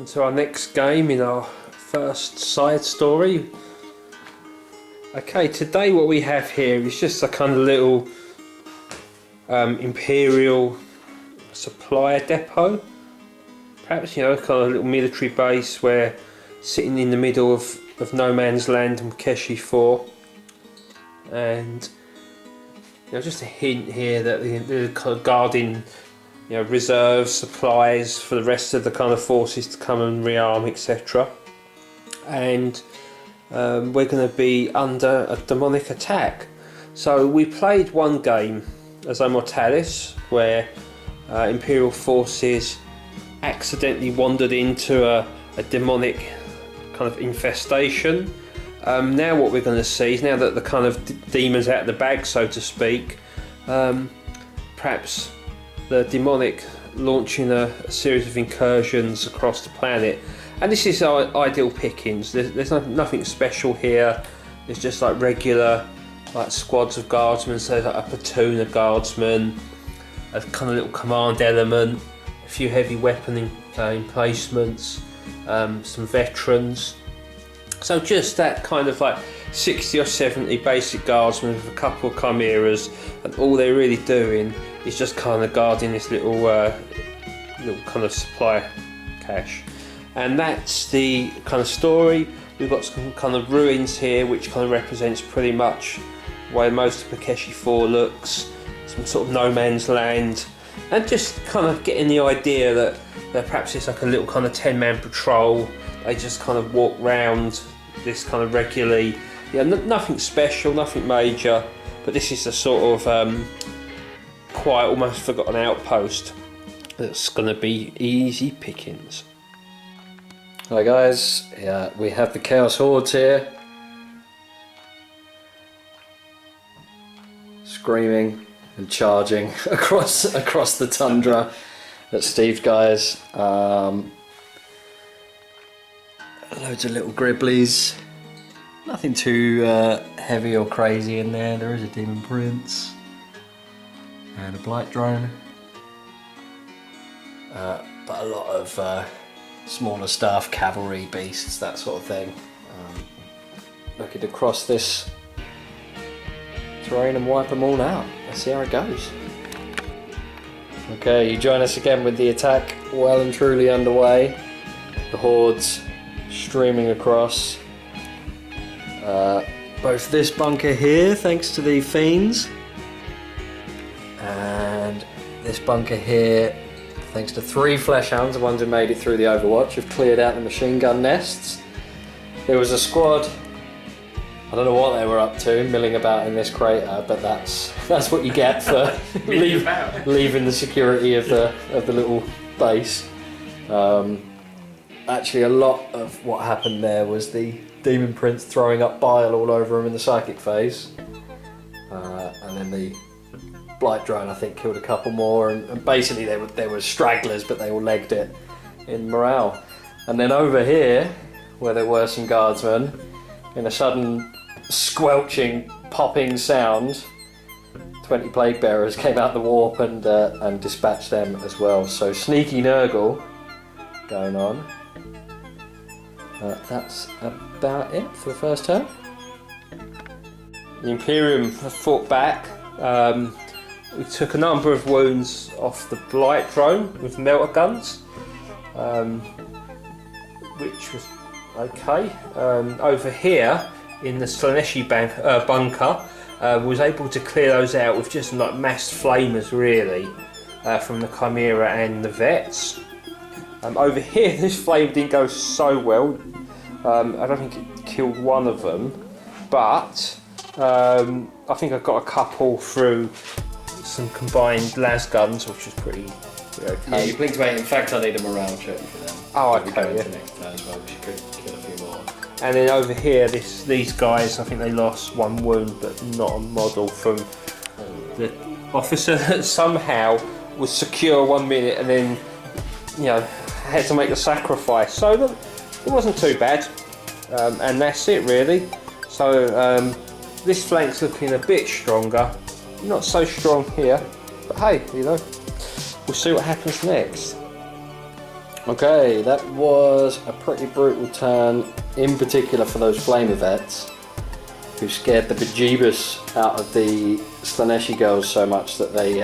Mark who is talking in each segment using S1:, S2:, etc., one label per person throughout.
S1: onto our next game in our first side story. Okay, today what we have here is just a kind of little Imperial supply depot. Perhaps, you know, kind of a little military base where sitting in the middle of no man's land in Keshi 4. And you know, just a hint here that they're kind of guarding, you know, reserves, supplies for the rest of the kind of forces to come and rearm, etc. And we're going to be under a demonic attack. So we played one game as Immortalis where Imperial forces accidentally wandered into a demonic kind of infestation. Now what we're going to see is, now that the kind of demon's out of the bag, so to speak, perhaps the demonic launching a series of incursions across the planet. And this is our ideal pickings. There's nothing special here. It's just like regular like squads of guardsmen, so like a platoon of guardsmen, a kind of little command element, a few heavy weapon emplacements, some veterans. So just that kind of like 60 or 70 basic guardsmen with a couple of chimeras, and all they're really doing is just kind of guarding this little kind of supply cache. And that's the kind of story. We've got some kind of ruins here which kind of represents pretty much the way most of Keshi 4 looks, some sort of no man's land, and just kind of getting the idea that perhaps it's like a little kind of 10-man patrol. They just kind of walk round this kind of regularly. Yeah, nothing special, nothing major, but this is a sort of quiet, almost forgotten outpost that's going to be easy pickings.
S2: Hi guys, yeah, we have the Chaos Hordes here, screaming and charging across the tundra at Steve's guys. Loads of little gribblies, nothing too heavy or crazy in there. There is a Demon Prince and a Blight Drone, but a lot of smaller stuff, cavalry, beasts, that sort of thing. Looking to cross this terrain and wipe them all out. Let's see how it goes. Okay, you join us again with the attack well and truly underway. The hordes streaming across. Both this bunker here, thanks to the fiends, and this bunker here, thanks to 3 fleshhounds, the ones who made it through the Overwatch, have cleared out the machine gun nests. There was a squad, I don't know what they were up to, milling about in this crater, but that's what you get for leaving the security of the little base. Actually, a lot of what happened there was the Demon Prince throwing up bile all over him in the psychic phase, and then the Blight Drone, I think, killed a couple more, and basically they were stragglers, but they all legged it in morale. And then over here, where there were some guardsmen, in a sudden squelching, popping sound, 20 Plague Bearers came out the warp and dispatched them as well. So sneaky Nurgle going on. That's about it for the first turn.
S1: The Imperium have fought back. We took a number of wounds off the Blight Drone with melter guns, which was okay. Over here in the Slaneshi bunker, was able to clear those out with just like massed flamers, really, from the Chimera and the Vets. Over here, this flame didn't go so well. I don't think it killed one of them, but I think I got a couple through some combined las guns, which was pretty okay.
S2: Yeah, you blinked away. In fact, I need a morale check for them.
S1: Oh, okay.
S2: Yeah. Next turn as well, which you could kill a few more.
S1: And then over here, these guys, I think they lost 1 wound, but not a model from the officer that somehow was secure 1 minute and then, you know, had to make the sacrifice. So it wasn't too bad, and that's it really. So this flank's looking a bit stronger. Not so strong here, but hey, you know, we'll see what happens next.
S2: Okay, that was a pretty brutal turn, in particular for those Flamer vets, who scared the bejeebus out of the Slaneshi girls so much that they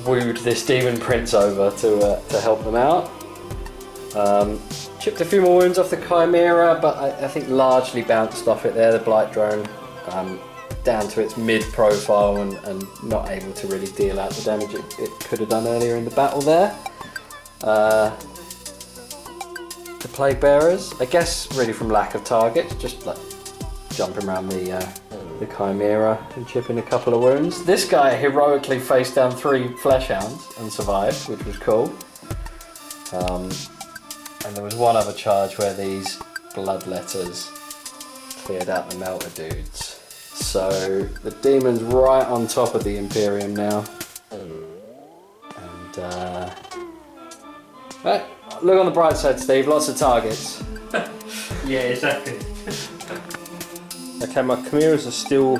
S2: wooed this Demon Prince over to help them out. Chipped a few more wounds off the Chimera, but I think largely bounced off it there, the Blight Drone, down to its mid-profile and not able to really deal out the damage it could have done earlier in the battle there. The Plague Bearers, I guess really from lack of targets, just like jumping around the Chimera and chipping a couple of wounds. This guy heroically faced down 3 Fleshhounds and survived, which was cool. And there was one other charge where these Bloodletters cleared out the Melter dudes. So the Demon's right on top of the Imperium now. And look on the bright side, Steve, lots of targets.
S1: Yeah, exactly. Okay, my Chimeras are still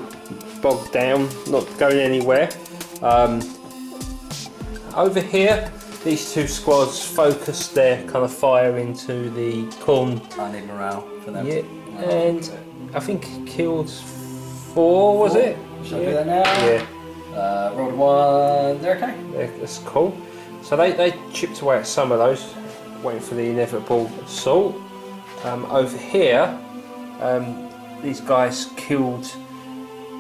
S1: bogged down, not going anywhere. Over here, these 2 squads focused their kind of fire into the corn.
S2: I need morale for them.
S1: Yeah, and I think killed 4, was it?
S2: Shall I do that now?
S1: Yeah.
S2: Rolled 1, they're okay.
S1: Yeah, that's cool. So they chipped away at some of those, waiting for the inevitable assault. Over here, these guys killed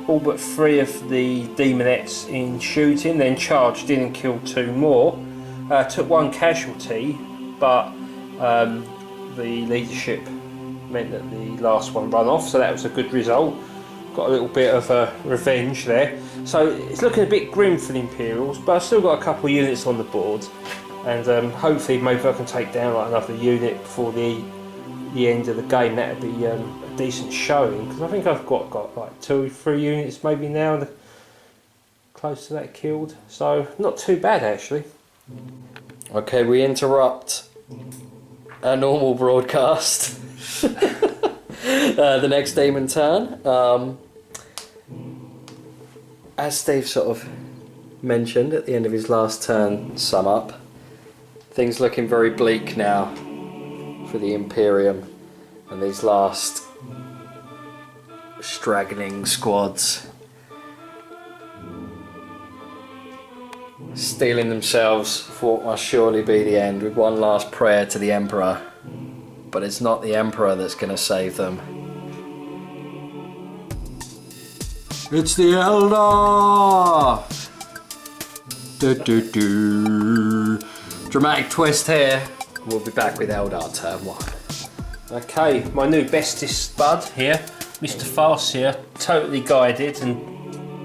S1: all but 3 of the Demonettes in shooting, then charged in and killed 2 more. Took 1 casualty, but the leadership meant that the last one ran off, so that was a good result. Got a little bit of revenge there. So it's looking a bit grim for the Imperials, but I've still got a couple of units on the board, and hopefully maybe I can take down like another unit before the end of the game. That would be a decent showing, because I think I've got like 2 or 3 units maybe now close to that killed, so not too bad actually.
S2: Okay, we interrupt a normal broadcast. The next Demon turn. As Steve sort of mentioned at the end of his last turn sum up, things looking very bleak now for the Imperium and these last straggling squads steeling themselves for what must surely be the end, with one last prayer to the Emperor. But it's not the Emperor that's going to save them. It's the Eldar! Dramatic twist here. We'll be back with Eldar turn 1.
S1: Okay, my new bestest bud here, Mr. Farseer, totally guided and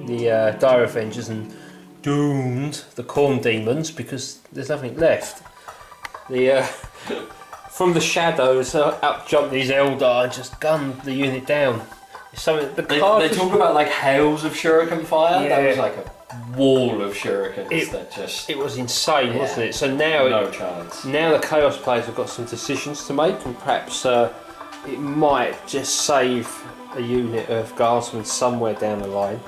S1: the Dire Avengers and doomed the Corn Demons because there's nothing left. From the shadows up jumped these Eldar and just gunned the unit down. So they
S2: talk about like hails of shuriken fire.
S1: Yeah.
S2: That was like a wall of shurikens
S1: It was insane, wasn't it? So now
S2: no chance.
S1: Now the Chaos players have got some decisions to make, and perhaps it might just save a unit of Guardsmen somewhere down the line.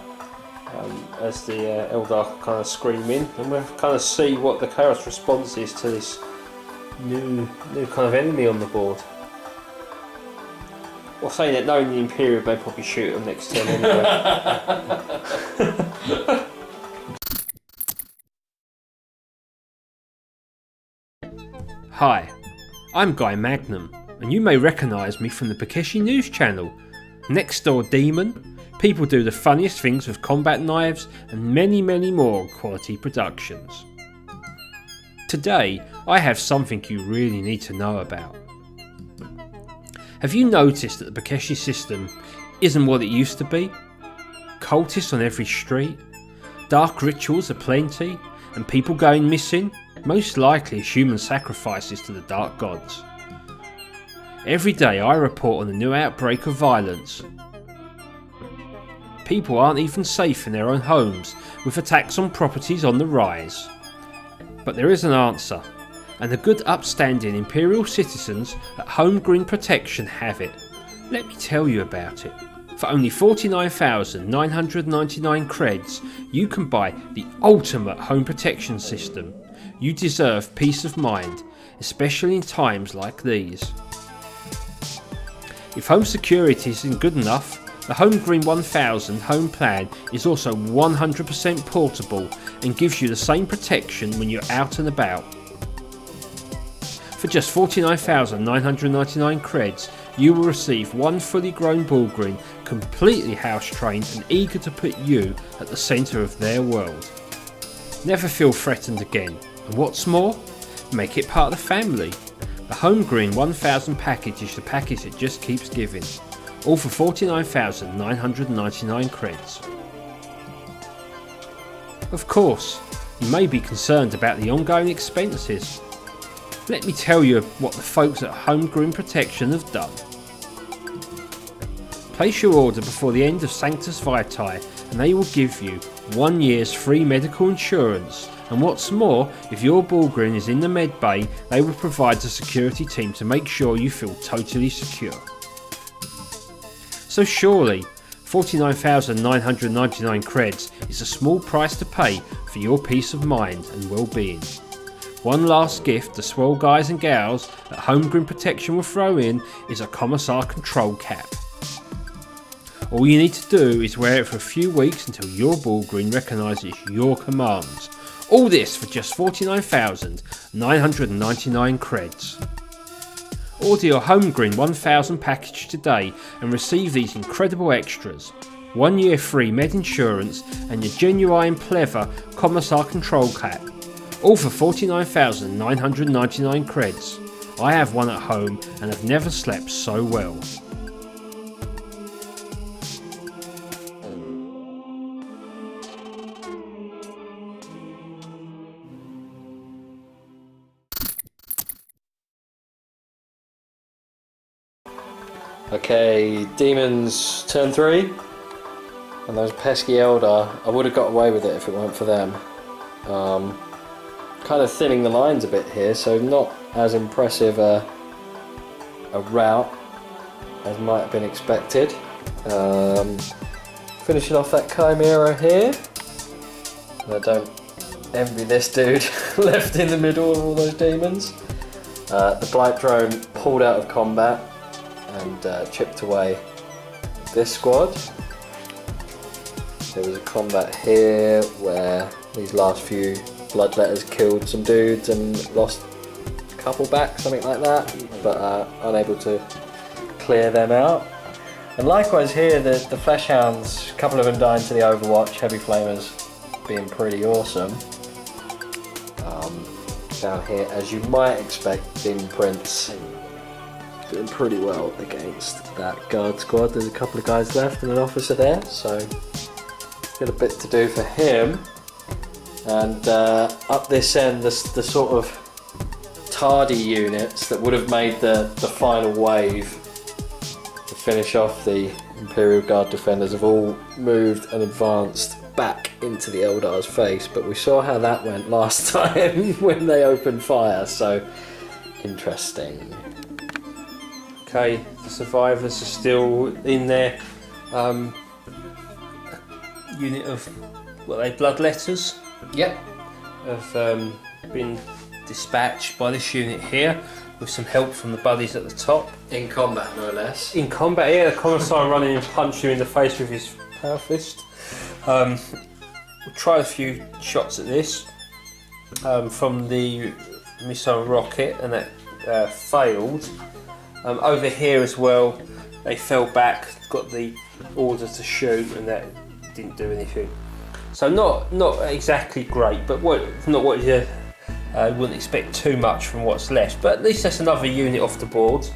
S1: As the Eldar kind of scream in, and we'll kind of see what the Chaos response is to this new kind of enemy on the board. Well, saying that, knowing the Imperial, they probably shoot them next turn anyway. Hi, I'm Guy Magnum, and you may recognise me from the Bakeshi News channel. Next Door Demon, People Do the Funniest Things with Combat Knives, and many, many more quality productions. Today, I have something you really need to know about. Have you noticed that the Bakeshi system isn't what it used to be? Cultists on every street, dark rituals aplenty, and people going missing, most likely as human sacrifices to the dark gods. Every day I report on a new outbreak of violence. People aren't even safe in their own homes, with attacks on properties on the rise. But there is an answer, and the good upstanding Imperial citizens at Home Green Protection have it. Let me tell you about it. For only 49,999 creds, you can buy the ultimate home protection system. You deserve peace of mind. especially in times like these. If home security isn't good enough, the Home Green 1000 home plan is also 100% portable and gives you the same protection when you're out and about. For just 49,999 creds, you will receive one fully grown bull green, completely house trained and eager to put you at the centre of their world. Never feel threatened again, and what's more, make it part of the family. The Home Green 1000 package is the package that just keeps giving, all for 49,999 creds. Of course, you may be concerned about the ongoing expenses. Let me tell you what the folks at Home Green Protection have done. Place your order before the end of Sanctus Vitae and they will give you 1 year's free medical insurance, and what's more, if your bull green is in the med bay, they will provide a security team to make sure you feel totally secure. So surely 49,999 creds is a small price to pay for your peace of mind and well-being. One last gift the swell guys and gals at Home Green Protection will throw in is a Commissar control cap. All you need to do is wear it for a few weeks until your bull green recognises your commands. All this for just 49,999 creds. Order your Home Green 1000 package today and receive these incredible extras: 1 year free med insurance and your genuine pleather Commissar control cap. All for 49,999 creds. I have one at home and have never slept so well.
S2: Okay, demons turn 3. And those pesky Eldar, I would have got away with it if it weren't for them. Kind of thinning the lines a bit here, so not as impressive a route as might have been expected. Finishing off that Chimera here. And I don't envy this dude left in the middle of all those demons. The Blight Drone pulled out of combat and chipped away this squad. There was a combat here where these last few bloodletters killed some dudes and lost a couple back, something like that, but unable to clear them out. And likewise here, the Flesh Hounds, a couple of them dying to the Overwatch, Heavy Flamers being pretty awesome. Down here, as you might expect, Demon Prince doing pretty well against that guard squad. There's a couple of guys left and an officer there, so got a bit to do for him. And up this end, the sort of tardy units that would have made the final wave to finish off the Imperial Guard defenders have all moved and advanced back into the Eldar's face, but we saw how that went last time when they opened fire, so interesting.
S1: Okay, the survivors are still in there. Unit of, what are they, bloodletters?
S2: Yep.
S1: Have been dispatched by this unit here with some help from the buddies at the top.
S2: In combat, no less.
S1: In combat, yeah, the Commissar running and punching you in the face with his power fist. We'll try a few shots at this from the missile rocket, and that failed. Over here as well, they fell back, got the order to shoot, and that didn't do anything. So not exactly great, but not what you wouldn't expect too much from what's left. But at least that's another unit off the board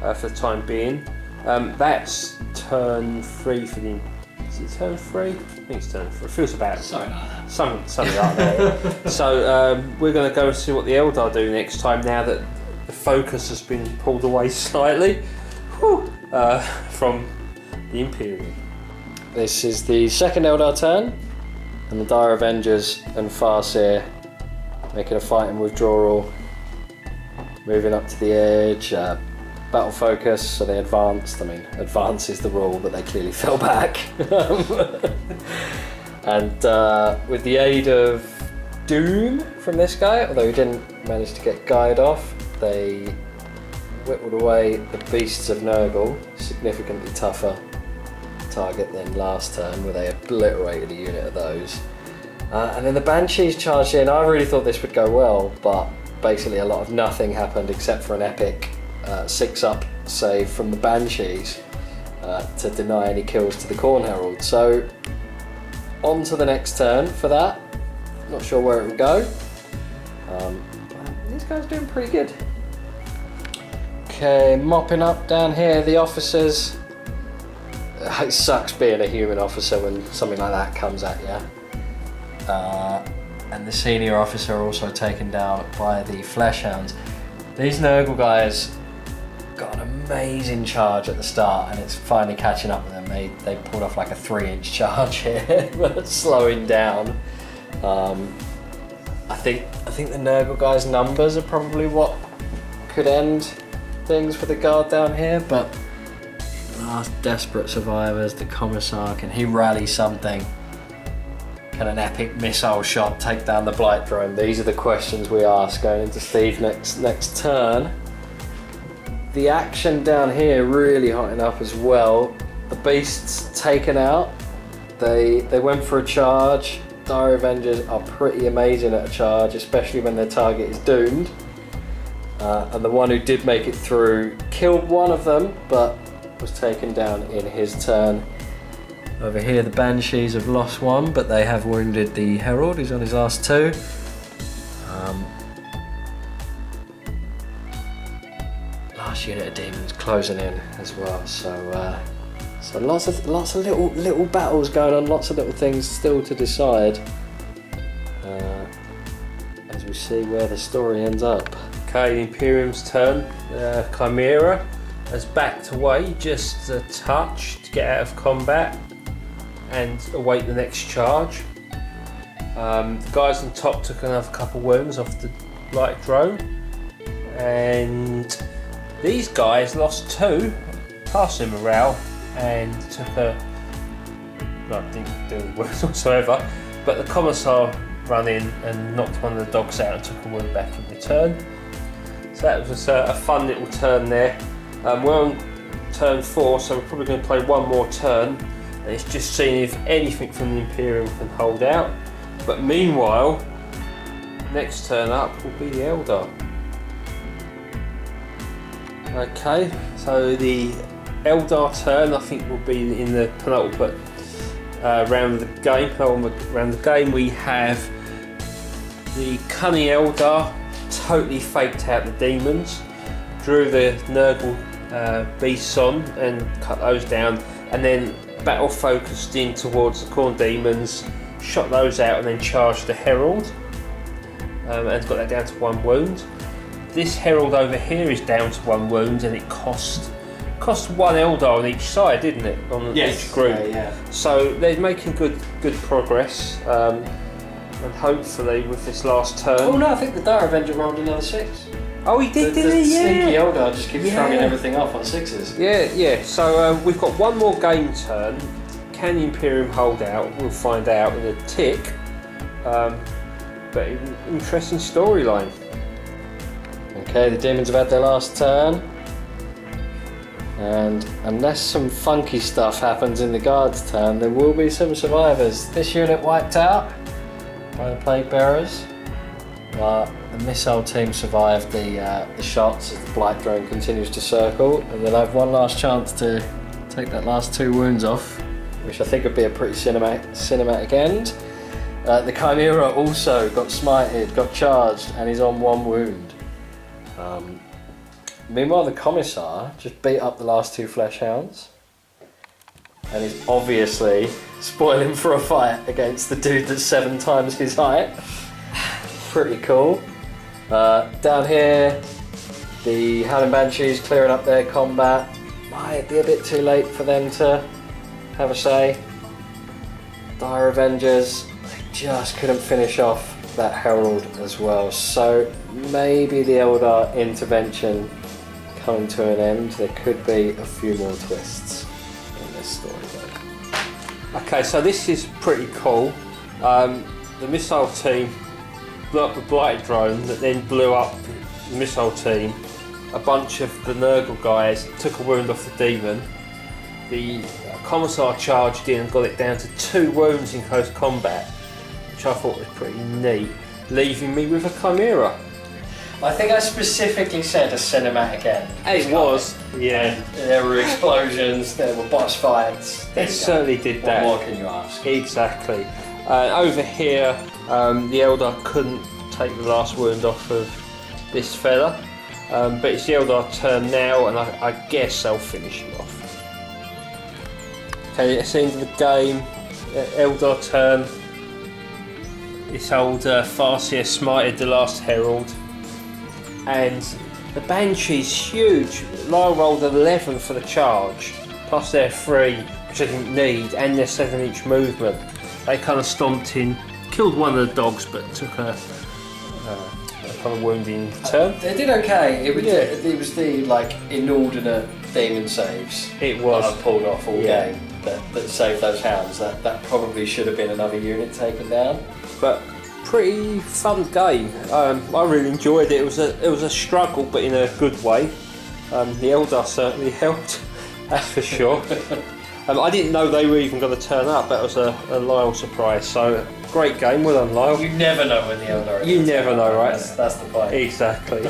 S1: for the time being. That's turn 3 for the. Is it turn 3? I think it's turn 3. It feels about something like that. So we're going to go and see what the Eldar do next time. Now that the focus has been pulled away slightly from the Imperial.
S2: This is the second Eldar turn, and the Dire Avengers and Farseer making a fighting withdrawal, moving up to the edge, battle focus, so they advanced. I mean, advance is the rule, but they clearly fell back. And with the aid of doom from this guy, although he didn't manage to get Guyed off. They whittled away the Beasts of Nurgle, significantly tougher target than last turn, where they obliterated a unit of those. And then the Banshees charged in. I really thought this would go well, but basically a lot of nothing happened except for an epic 6-up save from the Banshees to deny any kills to the Khorne Herald. So on to the next turn for that. Not sure where it would go. These guys are doing pretty good. Okay, mopping up down here, the officers. It sucks being a human officer when something like that comes at you. And the senior officer also taken down by the Fleshhounds. These Nurgle guys got an amazing charge at the start, and it's finally catching up with them. They pulled off like a 3-inch charge here, but slowing down. I think the Nurgle guys' numbers are probably what could end things for the guard down here, but last desperate survivors, the Commissar, can he rally something? Can an epic missile shot take down the Blight Drone? These are the questions we ask going into Steve next turn. The action down here really hotting up as well. The Beasts taken out. They went for a charge. Dire Avengers are pretty amazing at a charge, especially when their target is doomed. And the one who did make it through killed one of them, but was taken down in his turn. Over here the Banshees have lost one, but they have wounded the Herald, who's on his last 2. Last unit of demons closing in as well, so lots of little battles going on, lots of little things still to decide as we see where the story ends up.
S1: Okay, the Imperium's turn. Chimera has backed away just a touch to get out of combat and await the next charge. The guys on top took another couple wounds off the light drone, and these guys lost 2, passing morale, and took didn't do any worse whatsoever, but the Commissar ran in and knocked one of the dogs out and took a wound back in return. So that was a fun little turn there. We're on turn 4, so we're probably going to play one more turn, and it's just seeing if anything from the Imperium can hold out. But meanwhile, next turn up will be the Eldar. Okay, so the Eldar turn I think will be in the penultimate round of the game. Around the game we have the cunning Eldar totally faked out the demons, drew the Nurgle beasts on and cut those down, and then battle focused in towards the Khorne demons, shot those out and then charged the Herald, and got that down to 1 wound. This Herald over here is down to 1 wound, and it cost 1 Eldar on each side, didn't it? On each group. Yeah. So they're making good progress, and hopefully with this last turn.
S2: Oh no, I think the Dire Avenger rolled another 6.
S1: Oh, he did, didn't he?
S2: Yeah. Sneaky Eldar just keeps throwing everything off on 6s.
S1: Yeah. So we've got one more game turn. Can the Imperium hold out? We'll find out in a tick. But interesting storyline.
S2: Okay, the demons have had their last turn, and unless some funky stuff happens in the guard's turn, there will be some survivors. This unit wiped out by the Plague Bearers. The missile team survived the shots as the Blight Drone continues to circle, and they'll have one last chance to take that last 2 wounds off, which I think would be a pretty cinematic end. The Chimera also got smited, got charged, and is on 1 wound. Meanwhile, the Commissar just beat up the last 2 Fleshhounds and is obviously spoiling for a fight against the dude that's 7 times his height. Pretty cool. Down here, the Howling Banshees clearing up their combat. Might be a bit too late for them to have a say. Dire Avengers, they just couldn't finish off that Herald as well. So maybe the Eldar intervention coming to an end. There could be a few more twists in this story though.
S1: Okay, so this is pretty cool. The missile team blew up the blight drone that then blew up the missile team. A bunch of the Nurgle guys took a wound off the demon. The commissar charged in and got it down to 2 wounds in close combat, which I thought was pretty neat, leaving me with a chimera.
S2: I think I specifically said a cinematic end.
S1: It was, yeah.
S2: And there were explosions, there were boss fights.
S1: It certainly did that.
S2: What more can you ask?
S1: Exactly. Over here, the Eldar couldn't take the last wound off of this fella, but it's the Eldar turn now, and I guess they'll finish him off. Okay, it's the end of the game. Eldar turn. This old Farseer smited the last Herald, and the Banshee's huge. Lyle rolled 11 for the charge, plus their 3, which I didn't need, and their 7-inch movement. They kind of stomped in, killed one of the dogs, but took a kind of wounding turn.
S2: They did okay. It was the like inordinate demon saves.
S1: It was.
S2: That I pulled off all game that saved those hounds. That probably should have been another unit taken down.
S1: But pretty fun game. I really enjoyed it. It was a struggle, but in a good way. The Eldar certainly helped, that's for sure. I didn't know they were even going to turn up. That was a Lyle surprise. So great game. Well done, Lyle.
S2: You never know when the Eldar.
S1: You never know, right?
S2: That's the point.
S1: Exactly.